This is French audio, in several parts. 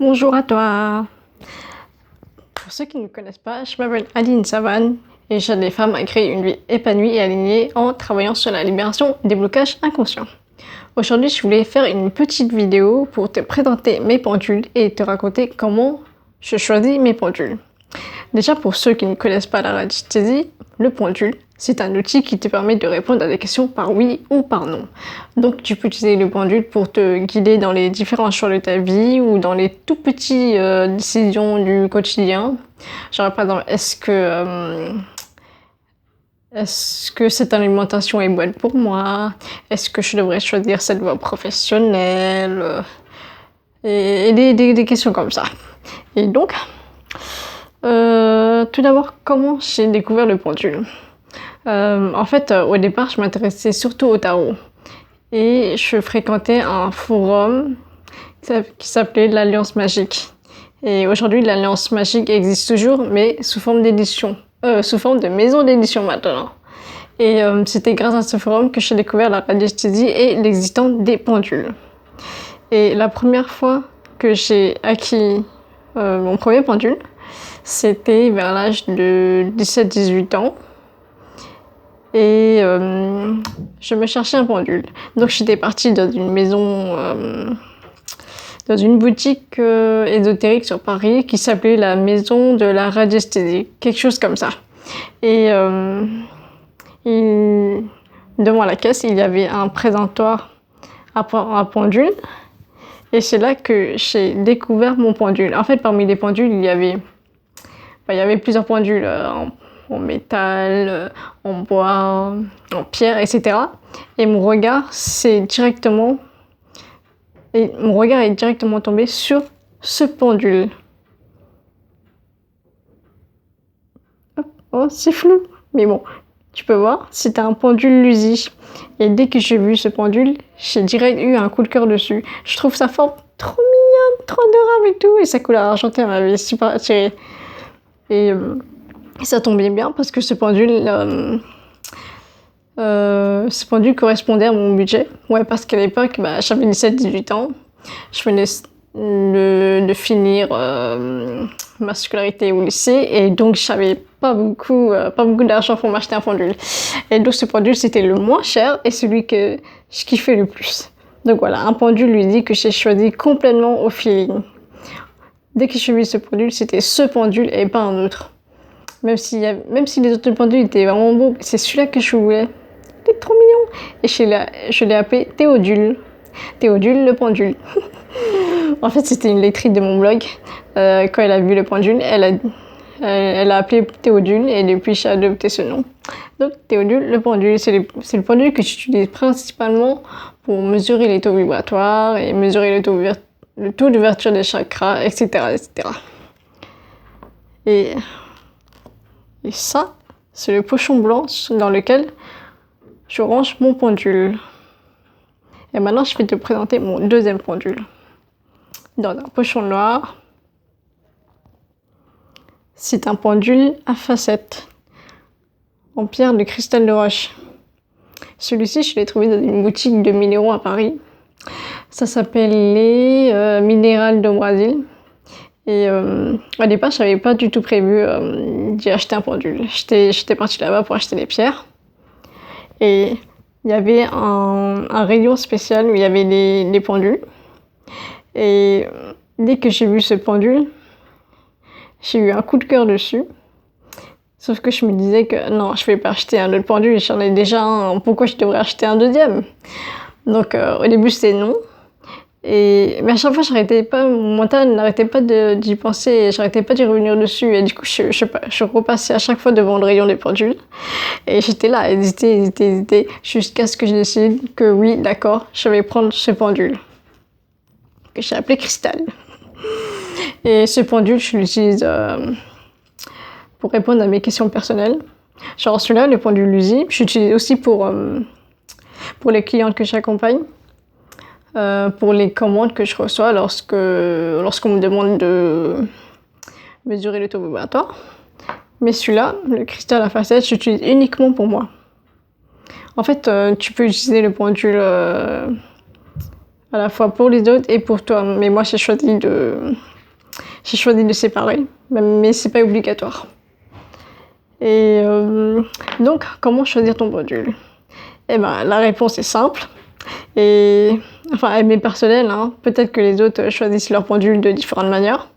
Bonjour à toi. Pour ceux qui ne me connaissent pas, je m'appelle Aline Savane et j'aide les femmes à créer une vie épanouie et alignée en travaillant sur la libération des blocages inconscients. Aujourd'hui, je voulais faire une petite vidéo pour te présenter mes pendules et te raconter comment je choisis mes pendules. Déjà, pour ceux qui ne connaissent pas la radiesthésie, le pendule, c'est un outil qui te permet de répondre à des questions par oui ou par non. Donc, tu peux utiliser le pendule pour te guider dans les différents choix de ta vie ou dans les tout petits décisions du quotidien. Genre, par exemple, est-ce que cette alimentation est bonne pour moi? Est-ce que je devrais choisir cette voie professionnelle? Et des questions comme ça. Et donc, tout d'abord, comment j'ai découvert le pendule? Au départ, je m'intéressais surtout au tarot. Et je fréquentais un forum qui s'appelait l'Alliance Magique. Et aujourd'hui, l'Alliance Magique existe toujours, mais sous forme d'édition. Sous forme de maison d'édition maintenant. Et c'était grâce à ce forum que j'ai découvert la radiesthésie et l'existence des pendules. Et la première fois que j'ai acquis mon premier pendule, c'était vers l'âge de 17-18 ans. Et je me cherchais un pendule. Donc j'étais partie dans une maison, dans une boutique ésotérique sur Paris qui s'appelait la Maison de la Radiesthésie, quelque chose comme ça. Et devant la caisse, il y avait un présentoir à pendule. Et c'est là que j'ai découvert mon pendule. En fait, parmi les pendules, il y avait plusieurs pendules en métal, en bois, en pierre, etc. Et mon regard est directement tombé sur ce pendule. Hop, oh, c'est flou, mais bon, tu peux voir, c'était un pendule Luzi. Et dès que j'ai vu ce pendule, j'ai direct eu un coup de cœur dessus. Je trouve sa forme trop mignonne, trop adorable et tout, et sa couleur argentée m'avait super attirée. Et ça tombait bien parce que ce pendule correspondait à mon budget. Ouais, parce qu'à l'époque, j'avais 17-18 ans. Je venais de finir ma scolarité au lycée et donc j'avais pas beaucoup d'argent pour m'acheter un pendule. Et donc ce pendule, c'était le moins cher et celui que je kiffais le plus. Donc voilà, un pendule lui dit que j'ai choisi complètement au feeling. Dès que j'ai vu ce pendule, c'était ce pendule et pas un autre. Même si les autres pendules étaient vraiment beaux, c'est celui-là que je voulais. Il est trop mignon. Et je l'ai appelé Théodule. Théodule le pendule. En fait, c'était une lectrice de mon blog. Quand elle a vu le pendule, elle a appelé Théodule et depuis j'ai adopté ce nom. Donc Théodule le pendule, c'est le pendule que j'utilise principalement pour mesurer les taux vibratoires et mesurer le taux d'ouverture des chakras, etc. etc. Et ça, c'est le pochon blanc dans lequel je range mon pendule. Et maintenant, je vais te présenter mon deuxième pendule. Dans un pochon noir, c'est un pendule à facettes en pierre de cristal de roche. Celui-ci, je l'ai trouvé dans une boutique de minéraux à Paris. Ça s'appelle les Minérales de Brésil. Et au départ, je n'avais pas du tout prévu d'y acheter un pendule. J'étais partie là-bas pour acheter des pierres. Et il y avait un rayon spécial où il y avait les pendules. Et dès que j'ai vu ce pendule, j'ai eu un coup de cœur dessus. Sauf que je me disais que non, je ne vais pas acheter un autre pendule, j'en ai déjà un, pourquoi je devrais acheter un deuxième? Donc au début c'était non. Mais à chaque fois, mon mental n'arrêtait pas d'y penser, et j'arrêtais pas d'y revenir dessus. Et du coup, je repassais à chaque fois devant le rayon des pendules. Et j'étais là, à hésiter, jusqu'à ce que je décide que oui, d'accord, je vais prendre ce pendule. Que j'ai appelé Cristal. Et ce pendule, je l'utilise pour répondre à mes questions personnelles. Genre celui-là, le pendule Luzi, je l'utilise aussi pour les clientes que j'accompagne. Pour les commandes que je reçois lorsqu'on me demande de mesurer le taux vibratoire. Mais celui-là, le cristal à facettes, j'utilise uniquement pour moi. En fait, tu peux utiliser le pendule à la fois pour les autres et pour toi. Mais moi, j'ai choisi de séparer, mais c'est pas obligatoire. Et donc, comment choisir ton pendule? Eh ben, la réponse est simple. Et enfin, elle m'est personnelle, hein. Peut-être que les autres choisissent leur pendule de différentes manières.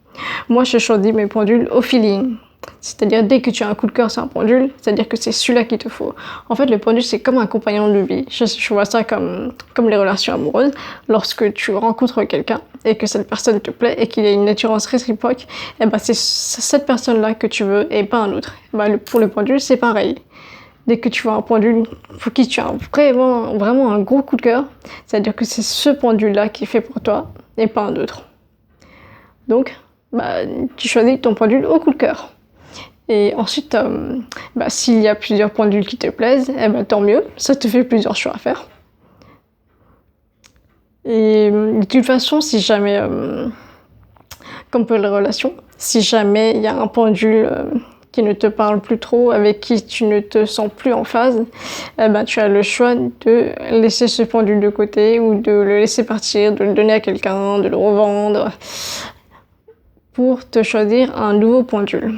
Moi, je choisis mes pendules au feeling. C'est-à-dire, dès que tu as un coup de cœur sur un pendule, c'est-à-dire que c'est celui-là qu'il te faut. En fait, le pendule, c'est comme un compagnon de vie. Je vois ça comme les relations amoureuses. Lorsque tu rencontres quelqu'un et que cette personne te plaît et qu'il y a une attirance réciproque, eh ben, c'est cette personne-là que tu veux et pas un autre. Eh ben, pour le pendule, c'est pareil. Dès que tu vois un pendule pour qui tu as vraiment un gros coup de cœur, c'est-à-dire que c'est ce pendule-là qui est fait pour toi et pas un autre. Donc, tu choisis ton pendule au coup de cœur. Et ensuite, s'il y a plusieurs pendules qui te plaisent, tant mieux, ça te fait plusieurs choix à faire. Et de toute façon, si jamais, comme pour les relations, si jamais il y a un pendule qui ne te parle plus trop, avec qui tu ne te sens plus en phase, tu as le choix de laisser ce pendule de côté ou de le laisser partir, de le donner à quelqu'un, de le revendre, pour te choisir un nouveau pendule.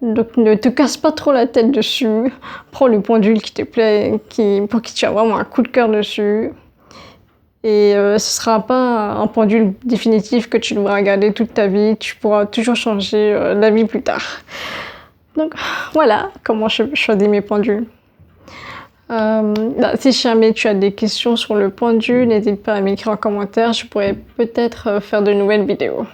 Donc ne te casse pas trop la tête dessus, prends le pendule qui te plaît, pour qui tu as vraiment un coup de cœur dessus. Et ce sera pas un pendule définitif que tu devras garder toute ta vie, tu pourras toujours changer d'avis plus tard. Donc voilà comment je choisis mes pendules. Si jamais tu as des questions sur le pendule, n'hésite pas à m'écrire en commentaire, je pourrais peut-être faire de nouvelles vidéos.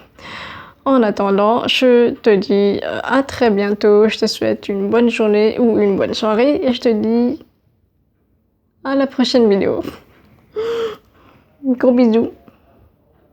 En attendant, je te dis à très bientôt, je te souhaite une bonne journée ou une bonne soirée et je te dis à la prochaine vidéo. Gros bisous.